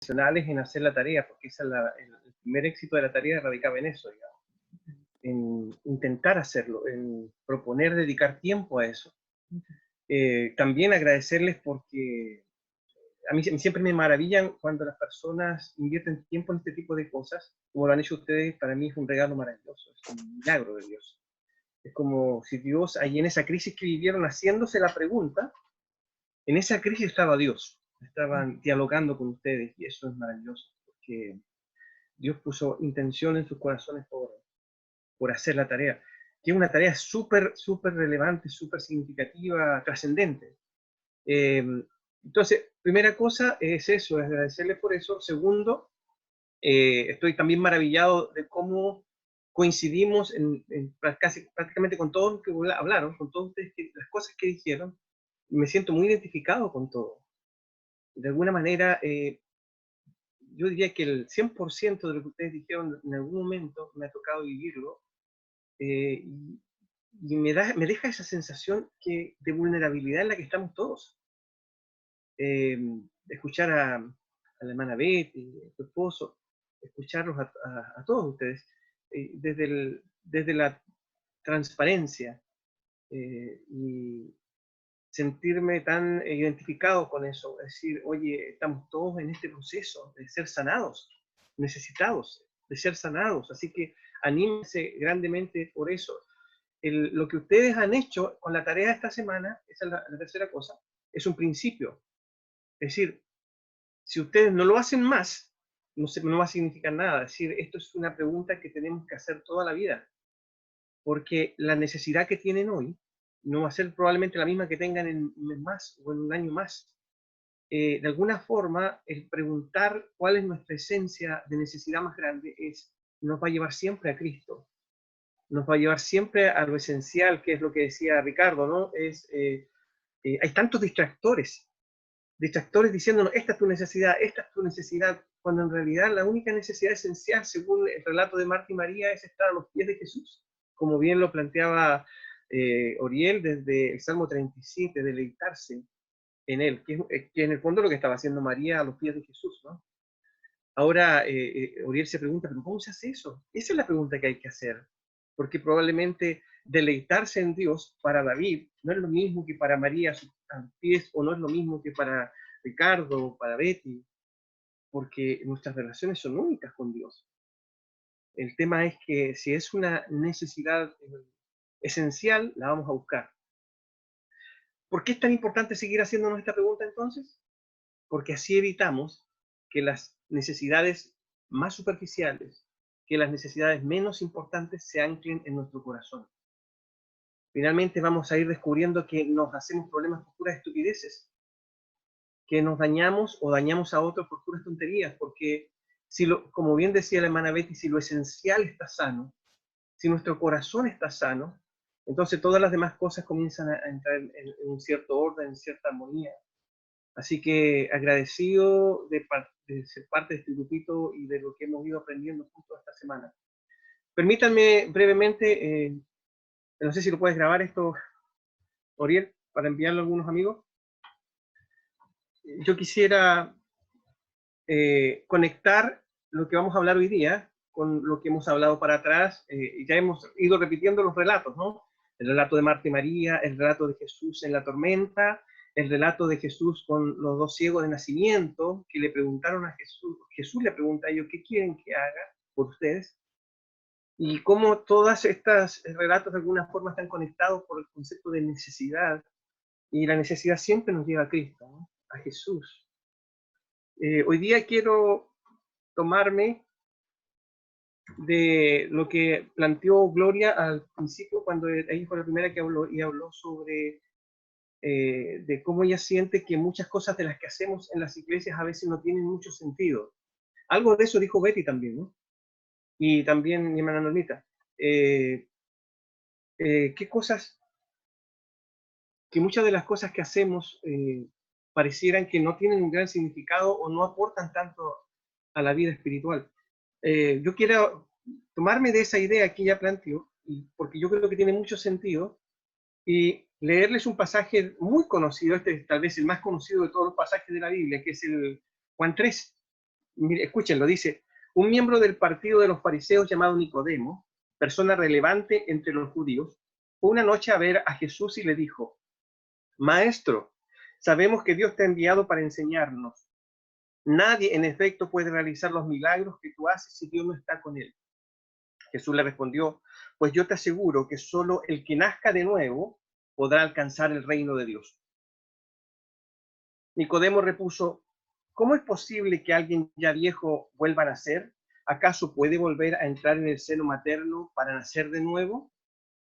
intencionales en hacer la tarea, porque esa es el primer éxito de la tarea radicaba en eso, digamos, en intentar hacerlo, en proponer dedicar tiempo a eso. También agradecerles porque a mí siempre me maravillan cuando las personas invierten tiempo en este tipo de cosas, como lo han hecho ustedes. Para mí es un regalo maravilloso, es un milagro de Dios. Es como si Dios, ahí en esa crisis que vivieron haciéndose la pregunta, en esa crisis estaba Dios, estaban dialogando con ustedes, y eso es maravilloso, porque Dios puso intención en sus corazones por hacer la tarea, que es una tarea súper, súper relevante, súper significativa, trascendente. Eh, entonces, primera cosa es eso, es agradecerles por eso. Segundo, estoy también maravillado de cómo coincidimos en casi, prácticamente con todos los que hablaron, con todos ustedes, las cosas que dijeron. Me siento muy identificado con todo. De alguna manera, yo diría que el 100% de lo que ustedes dijeron en algún momento me ha tocado vivirlo, y me deja esa sensación de vulnerabilidad en la que estamos todos. Eh, Escuchar a la hermana Betty, a tu esposo, escucharlos a todos ustedes, desde la transparencia, y sentirme tan identificado con eso, es decir, oye, estamos todos en este proceso de ser sanados, necesitados de ser sanados, así que anímense grandemente por eso. Lo que ustedes han hecho con la tarea de esta semana, esa es la tercera cosa, es un principio. Es decir, si ustedes no lo hacen más, no va a significar nada. Es decir, esto es una pregunta que tenemos que hacer toda la vida, porque la necesidad que tienen hoy no va a ser probablemente la misma que tengan en un mes más o en un año más. De alguna forma, el preguntar cuál es nuestra esencia de necesidad más grande nos va a llevar siempre a Cristo, nos va a llevar siempre a lo esencial, que es lo que decía Ricardo, ¿no? Hay tantos distractores diciéndonos, esta es tu necesidad, cuando en realidad la única necesidad esencial, según el relato de Marta y María, es estar a los pies de Jesús, como bien lo planteaba Oriel desde el Salmo 37, deleitarse en él, que en el fondo lo que estaba haciendo María a los pies de Jesús, ¿no? Ahora, Oriel se pregunta, ¿pero cómo se hace eso? Esa es la pregunta que hay que hacer, porque probablemente deleitarse en Dios para David no es lo mismo que para María a sus pies, o no es lo mismo que para Ricardo o para Betty, porque nuestras relaciones son únicas con Dios. El tema es que si es una necesidad esencial, la vamos a buscar. ¿Por qué es tan importante seguir haciéndonos esta pregunta entonces? Porque así evitamos que las necesidades más superficiales, que las necesidades menos importantes se anclen en nuestro corazón. Finalmente vamos a ir descubriendo que nos hacemos problemas por puras estupideces, que nos dañamos o dañamos a otros por puras tonterías, porque como bien decía la hermana Betty, si lo esencial está sano, si nuestro corazón está sano, entonces todas las demás cosas comienzan a entrar en un cierto orden, en cierta armonía. Así que agradecido de ser parte de este grupito y de lo que hemos ido aprendiendo justo esta semana. Permítanme brevemente, no sé si lo puedes grabar esto, Oriel, para enviarlo a algunos amigos. Yo quisiera conectar lo que vamos a hablar hoy día con lo que hemos hablado para atrás, y ya hemos ido repitiendo los relatos, ¿no? El relato de Marta y María, el relato de Jesús en la tormenta, el relato de Jesús con los dos ciegos de nacimiento, que le preguntaron a Jesús, Jesús le pregunta a ellos, ¿qué quieren que haga por ustedes? Y cómo todos estos relatos de alguna forma están conectados por el concepto de necesidad, y la necesidad siempre nos lleva a Cristo, ¿no? A Jesús. Hoy día quiero tomarme de lo que planteó Gloria al principio, cuando ella fue la primera que habló, y habló sobre de cómo ella siente que muchas cosas de las que hacemos en las iglesias a veces no tienen mucho sentido. Algo de eso dijo Betty también, ¿no? Y también mi hermana Normita. ¿Qué cosas, que muchas de las cosas que hacemos parecieran que no tienen un gran significado o no aportan tanto a la vida espiritual? Yo quiero tomarme de esa idea que ella planteó, porque yo creo que tiene mucho sentido, y leerles un pasaje muy conocido, este es tal vez el más conocido de todos los pasajes de la Biblia, que es el Juan 3. Mire, escúchenlo, dice, un miembro del partido de los fariseos llamado Nicodemo, persona relevante entre los judíos, fue una noche a ver a Jesús y le dijo, Maestro, sabemos que Dios te ha enviado para enseñarnos. Nadie, en efecto, puede realizar los milagros que tú haces si Dios no está con él. Jesús le respondió, pues yo te aseguro que solo el que nazca de nuevo podrá alcanzar el reino de Dios. Nicodemo repuso, ¿cómo es posible que alguien ya viejo vuelva a nacer? ¿Acaso puede volver a entrar en el seno materno para nacer de nuevo?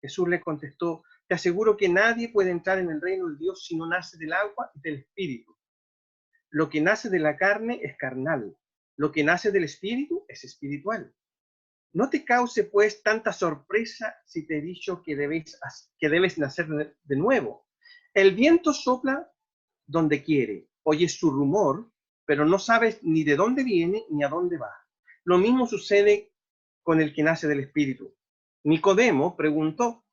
Jesús le contestó, te aseguro que nadie puede entrar en el reino de Dios si no nace del agua y del espíritu. Lo que nace de la carne es carnal, lo que nace del espíritu es espiritual. No te cause pues tanta sorpresa si te he dicho que debes nacer de nuevo. El viento sopla donde quiere, oyes su rumor, pero no sabes ni de dónde viene ni a dónde va. Lo mismo sucede con el que nace del espíritu. Nicodemo preguntó,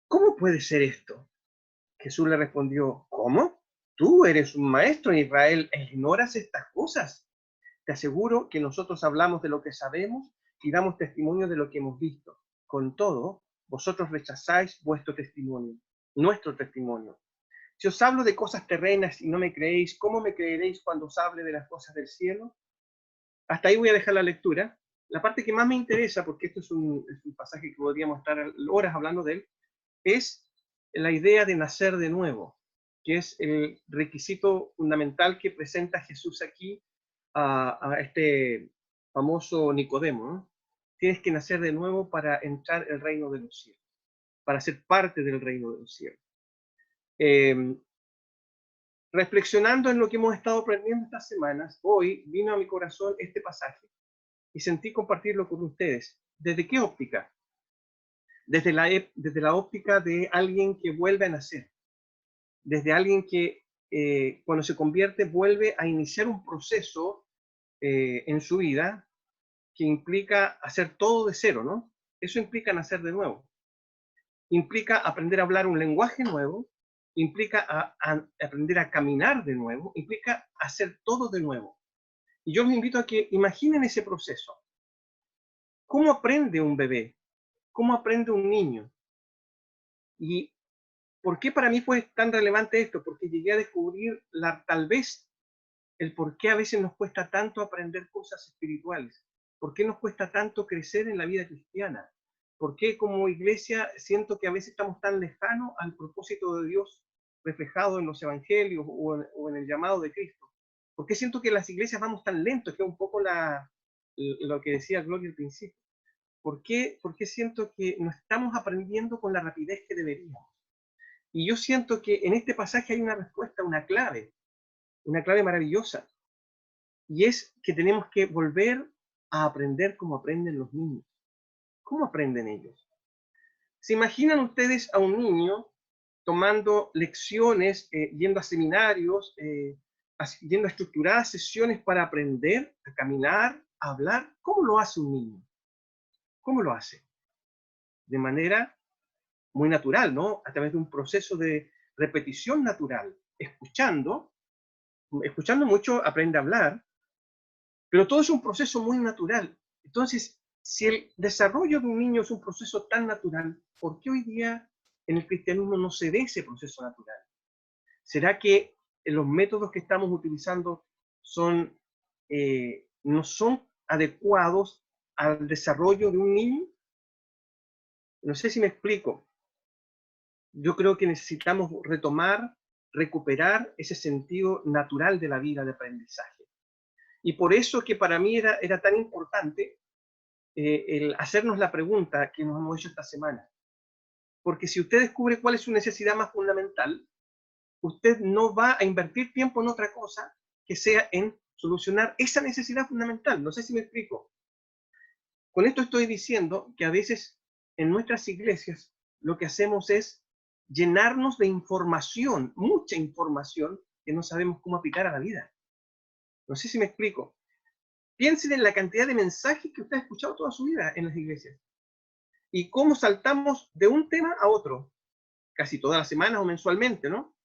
¿cómo puede ser esto? Jesús le respondió, ¿cómo? Tú eres un maestro en Israel e ignoras estas cosas. Te aseguro que nosotros hablamos de lo que sabemos y damos testimonio de lo que hemos visto. Con todo, vosotros rechazáis nuestro testimonio. Si os hablo de cosas terrenas y no me creéis, ¿cómo me creeréis cuando os hable de las cosas del cielo? Hasta ahí voy a dejar la lectura. La parte que más me interesa, porque esto es un pasaje que podríamos estar horas hablando de él, es la idea de nacer de nuevo, que es el requisito fundamental que presenta Jesús aquí a este famoso Nicodemo, ¿no? Tienes que nacer de nuevo para entrar al reino de los cielos, para ser parte del reino de los cielos. Reflexionando en lo que hemos estado aprendiendo estas semanas, hoy vino a mi corazón este pasaje y sentí compartirlo con ustedes. ¿Desde qué óptica? Desde la óptica de alguien que vuelve a nacer, desde alguien que cuando se convierte vuelve a iniciar un proceso en su vida que implica hacer todo de cero, ¿no? Eso implica nacer de nuevo. Implica aprender a hablar un lenguaje nuevo, implica aprender a caminar de nuevo, implica hacer todo de nuevo. Y yo los invito a que imaginen ese proceso. ¿Cómo aprende un bebé? ¿Cómo aprende un niño? ¿Y por qué para mí fue tan relevante esto? Porque llegué a descubrir tal vez el por qué a veces nos cuesta tanto aprender cosas espirituales. ¿Por qué nos cuesta tanto crecer en la vida cristiana? ¿Por qué como iglesia siento que a veces estamos tan lejanos al propósito de Dios reflejado en los evangelios o en el llamado de Cristo? ¿Por qué siento que las iglesias vamos tan lentos? Que es un poco lo que decía Gloria al principio. ¿Por qué siento que no estamos aprendiendo con la rapidez que deberíamos? Y yo siento que en este pasaje hay una respuesta, una clave maravillosa. Y es que tenemos que volver a aprender como aprenden los niños. ¿Cómo aprenden ellos? ¿Se imaginan ustedes a un niño tomando lecciones, yendo a seminarios, yendo a estructuradas sesiones para aprender a caminar, a hablar? ¿Cómo lo hace un niño? ¿Cómo lo hace? De manera muy natural, ¿no? A través de un proceso de repetición natural, escuchando mucho aprende a hablar, pero todo es un proceso muy natural. Entonces, si el desarrollo de un niño es un proceso tan natural, ¿por qué hoy día en el cristianismo no se ve ese proceso natural? ¿Será que los métodos que estamos utilizando no son adecuados al desarrollo de un niño? No sé si me explico. Yo creo que necesitamos recuperar ese sentido natural de la vida de aprendizaje. Y por eso que para mí era tan importante el hacernos la pregunta que nos hemos hecho esta semana. Porque si usted descubre cuál es su necesidad más fundamental, usted no va a invertir tiempo en otra cosa que sea en solucionar esa necesidad fundamental. No sé si me explico. Con esto estoy diciendo que a veces en nuestras iglesias lo que hacemos es llenarnos de información, mucha información que no sabemos cómo aplicar a la vida. No sé si me explico. Piensen en la cantidad de mensajes que usted ha escuchado toda su vida en las iglesias y cómo saltamos de un tema a otro, casi todas las semanas o mensualmente, ¿no?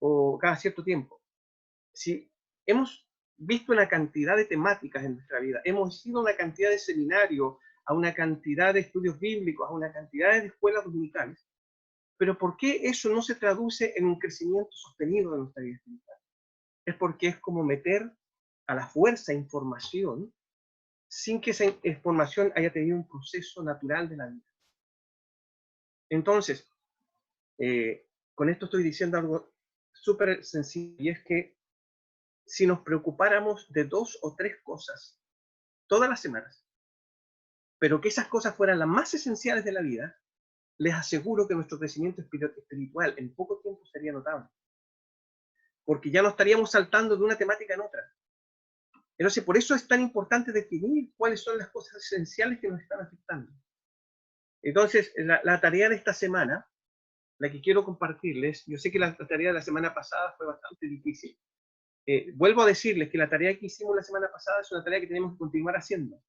O cada cierto tiempo. Si hemos visto una cantidad de temáticas en nuestra vida, hemos ido a una cantidad de seminarios, a una cantidad de estudios bíblicos, a una cantidad de escuelas dominicales, pero ¿por qué eso no se traduce en un crecimiento sostenido de nuestra vida espiritual? Es porque es como meter a la fuerza información sin que esa información haya tenido un proceso natural de la vida. Entonces, con esto estoy diciendo algo súper sencillo, y es que si nos preocupáramos de 2 o 3 cosas todas las semanas, pero que esas cosas fueran las más esenciales de la vida, les aseguro que nuestro crecimiento espiritual en poco tiempo sería notable, porque ya no estaríamos saltando de una temática en otra. Entonces, por eso es tan importante definir cuáles son las cosas esenciales que nos están afectando. Entonces, la tarea de esta semana, la que quiero compartirles, yo sé que la tarea de la semana pasada fue bastante difícil. Vuelvo a decirles que la tarea que hicimos la semana pasada es una tarea que tenemos que continuar haciendo,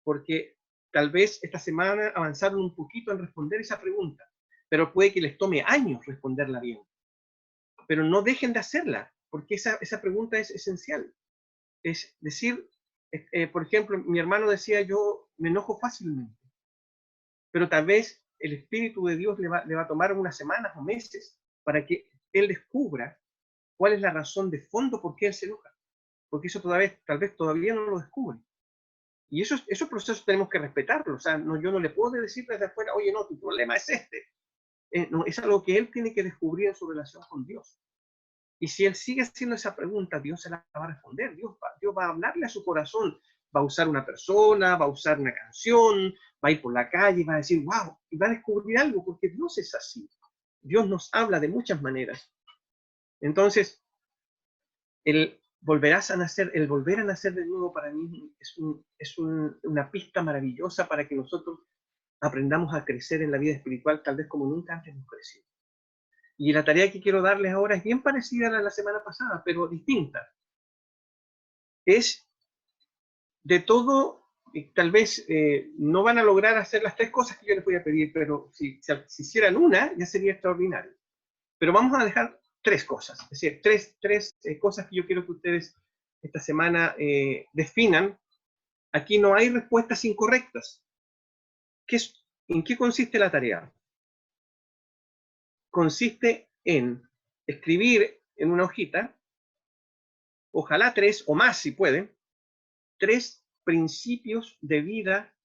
porque tal vez esta semana avanzaron un poquito en responder esa pregunta, pero puede que les tome años responderla bien. Pero no dejen de hacerla, porque esa pregunta es esencial. Es decir, por ejemplo, mi hermano decía, yo me enojo fácilmente, pero tal vez el Espíritu de Dios le va a tomar unas semanas o meses para que él descubra cuál es la razón de fondo por qué él se enoja, porque eso tal vez todavía no lo descubre. Y esos procesos tenemos que respetarlos. O sea, no, yo no le puedo decir desde afuera, oye, no, tu problema es este. No, es algo que él tiene que descubrir en su relación con Dios. Y si él sigue haciendo esa pregunta, Dios se la va a responder. Dios va a hablarle a su corazón. Va a usar una persona, va a usar una canción, va a ir por la calle y va a decir, wow, y va a descubrir algo, porque Dios es así. Dios nos habla de muchas maneras. Entonces, el volverás a nacer, el volver a nacer de nuevo para mí es una pista maravillosa para que nosotros aprendamos a crecer en la vida espiritual tal vez como nunca antes hemos crecido. Y la tarea que quiero darles ahora es bien parecida a la semana pasada, pero distinta. Es de todo, tal vez no van a lograr hacer las 3 cosas que yo les voy a pedir, pero si hicieran una, ya sería extraordinario. Pero vamos a dejar 3 cosas, es decir, tres cosas que yo quiero que ustedes esta semana definan. Aquí no hay respuestas incorrectas. ¿En qué consiste la tarea? Consiste en escribir en una hojita, ojalá 3 o más si pueden, 3 principios de vida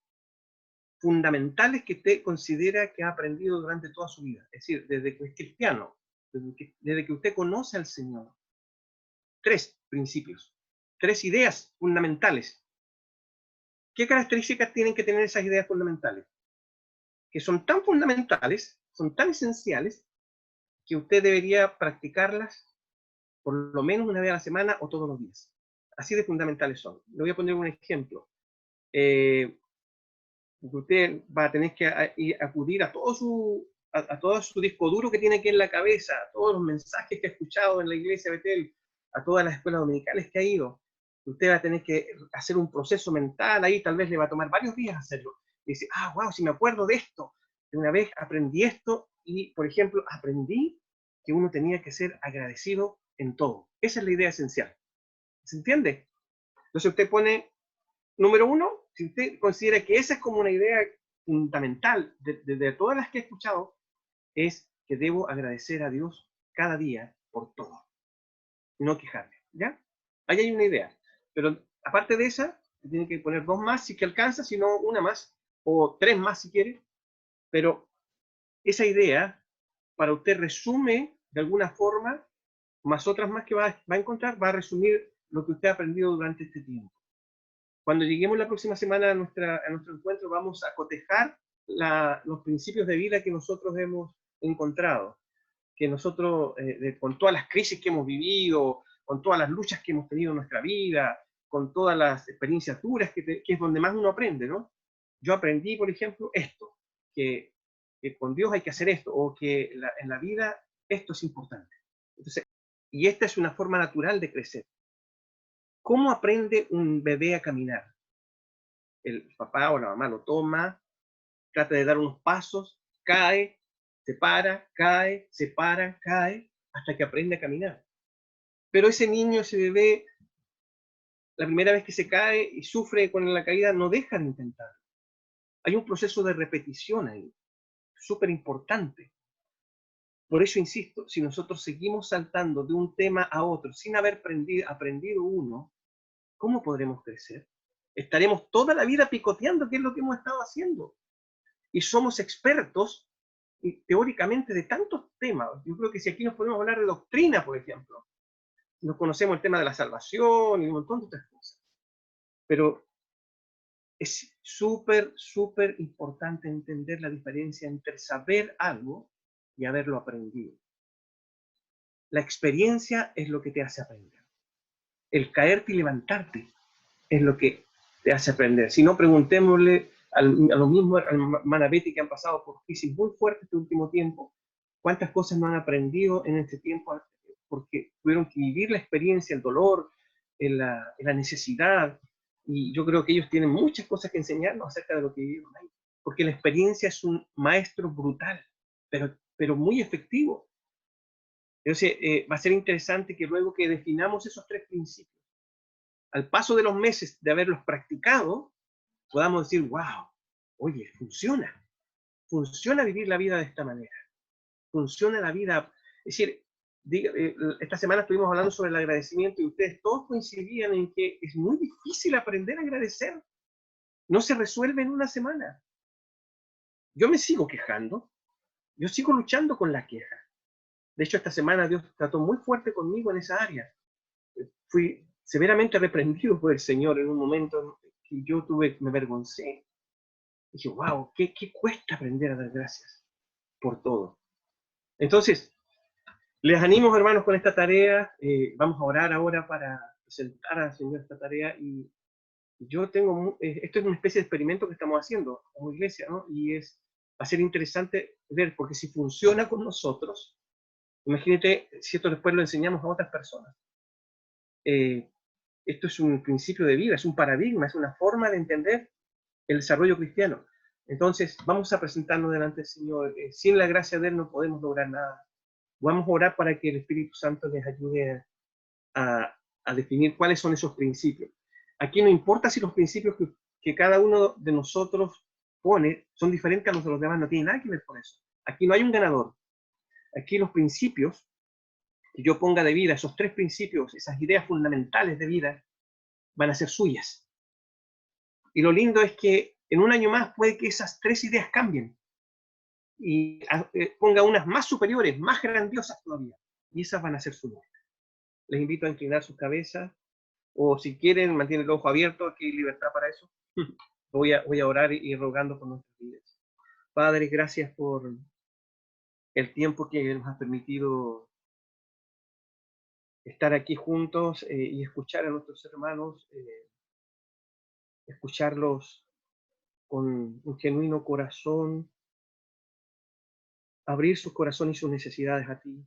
fundamentales que usted considera que ha aprendido durante toda su vida. Es decir, desde que es cristiano, desde que usted conoce al Señor. 3 principios, 3 ideas fundamentales. ¿Qué características tienen que tener esas ideas fundamentales? Que son tan fundamentales, son tan esenciales, que usted debería practicarlas por lo menos una vez a la semana o todos los días. Así de fundamentales son. Le voy a poner un ejemplo. Usted va a tener que acudir a todo su disco duro que tiene aquí en la cabeza, a todos los mensajes que ha escuchado en la iglesia Betel, a todas las escuelas dominicales que ha ido. Usted va a tener que hacer un proceso mental ahí, tal vez le va a tomar varios días hacerlo. Y dice, wow, si me acuerdo de esto, de una vez aprendí esto y, por ejemplo, aprendí que uno tenía que ser agradecido en todo. Esa es la idea esencial. ¿Se entiende? Entonces usted pone, número 1, si usted considera que esa es como una idea fundamental de todas las que he escuchado, es que debo agradecer a Dios cada día por todo, no quejarme, ¿ya? Ahí hay una idea, pero aparte de esa, tiene que poner 2 más si que alcanza, si no una más, o 3 más si quiere, pero esa idea, para usted resume de alguna forma, más otras más que va a encontrar, va a resumir lo que usted ha aprendido durante este tiempo. Cuando lleguemos la próxima semana a nuestro encuentro, vamos a cotejar los principios de vida que nosotros hemos encontrado, que nosotros, con todas las crisis que hemos vivido, con todas las luchas que hemos tenido en nuestra vida, con todas las experiencias duras, que es donde más uno aprende, ¿no? Yo aprendí, por ejemplo, esto, que con Dios hay que hacer esto, o que en la vida esto es importante. Entonces, y esta es una forma natural de crecer. ¿Cómo aprende un bebé a caminar? El papá o la mamá lo toma, trata de dar unos pasos, cae, se para, cae, se para, cae, hasta que aprende a caminar. Pero ese niño, ese bebé, la primera vez que se cae y sufre con la caída, no deja de intentar. Hay un proceso de repetición ahí, súper importante. Por eso insisto, si nosotros seguimos saltando de un tema a otro sin haber aprendido uno, ¿cómo podremos crecer? Estaremos toda la vida picoteando qué es lo que hemos estado haciendo. Y somos expertos teóricamente de tantos temas. Yo creo que si aquí nos podemos hablar de doctrina, por ejemplo, nos conocemos el tema de la salvación y un montón de otras cosas. Pero es súper, súper importante entender la diferencia entre saber algo y haberlo aprendido. La experiencia es lo que te hace aprender. El caerte y levantarte es lo que te hace aprender. Si no, preguntémosle a los mismos Manabeti que han pasado por crisis muy fuertes este último tiempo, cuántas cosas no han aprendido en este tiempo porque tuvieron que vivir la experiencia, el dolor, la necesidad. Y yo creo que ellos tienen muchas cosas que enseñarnos acerca de lo que vivieron ahí. Porque la experiencia es un maestro brutal, pero muy efectivo. Entonces, va a ser interesante que luego que definamos esos tres principios, al paso de los meses de haberlos practicado, podamos decir, wow, oye, funciona vivir la vida de esta manera, funciona la vida, es decir, esta semana estuvimos hablando sobre el agradecimiento y ustedes todos coincidían en que es muy difícil aprender a agradecer, no se resuelve en una semana. Yo me sigo quejando, yo sigo luchando con la queja. De hecho, esta semana Dios trató muy fuerte conmigo en esa área. Fui severamente reprendido por el Señor en un momento que yo me avergoncé. Dije, wow, ¿qué cuesta aprender a dar gracias por todo? Entonces, les animo, hermanos, con esta tarea. Vamos a orar ahora para presentar al Señor esta tarea. Y yo tengo, esto es una especie de experimento que estamos haciendo como iglesia, ¿no? Y va a ser interesante ver, porque si funciona con nosotros, imagínate si esto después lo enseñamos a otras personas. Esto es un principio de vida, es un paradigma, es una forma de entender el desarrollo cristiano. Entonces, vamos a presentarnos delante del Señor. Sin la gracia de Él no podemos lograr nada. Vamos a orar para que el Espíritu Santo les ayude a definir cuáles son esos principios. Aquí no importa si los principios que cada uno de nosotros pone son diferentes a los de los demás, no tiene nada que ver con eso. Aquí no hay un ganador. Aquí los principios que yo ponga de vida, esos tres principios, esas ideas fundamentales de vida, van a ser suyas. Y lo lindo es que en un año más puede que esas tres ideas cambien y ponga unas más superiores, más grandiosas todavía. Y esas van a ser suyas. Les invito a inclinar sus cabezas o si quieren, mantienen el ojo abierto, aquí hay libertad para eso. Voy a orar y rogando por nuestras vidas. Padre, gracias por el tiempo que nos has permitido estar aquí juntos y escuchar a nuestros hermanos, escucharlos con un genuino corazón, abrir su corazón y sus necesidades a ti.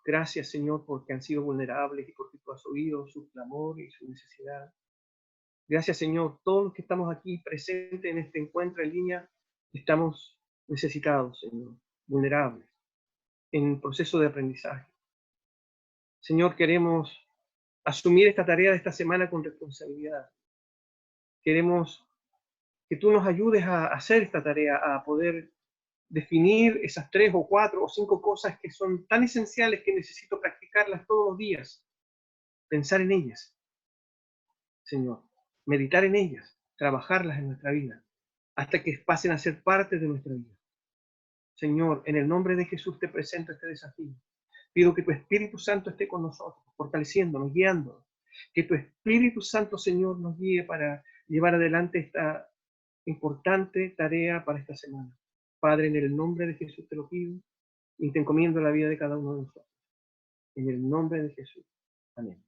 Gracias, Señor, porque han sido vulnerables y porque tú has oído su clamor y su necesidad. Gracias, Señor, todos los que estamos aquí presentes en este encuentro en línea, estamos necesitados, Señor, vulnerables, en proceso de aprendizaje. Señor, queremos asumir esta tarea de esta semana con responsabilidad. Queremos que tú nos ayudes a hacer esta tarea, a poder definir esas 3 o 4 o 5 cosas que son tan esenciales que necesito practicarlas todos los días, pensar en ellas, Señor, meditar en ellas, trabajarlas en nuestra vida, hasta que pasen a ser parte de nuestra vida. Señor, en el nombre de Jesús te presento este desafío. Pido que tu Espíritu Santo esté con nosotros, fortaleciéndonos, guiándonos. Que tu Espíritu Santo, Señor, nos guíe para llevar adelante esta importante tarea para esta semana. Padre, en el nombre de Jesús te lo pido y te encomiendo la vida de cada uno de nosotros. En el nombre de Jesús. Amén.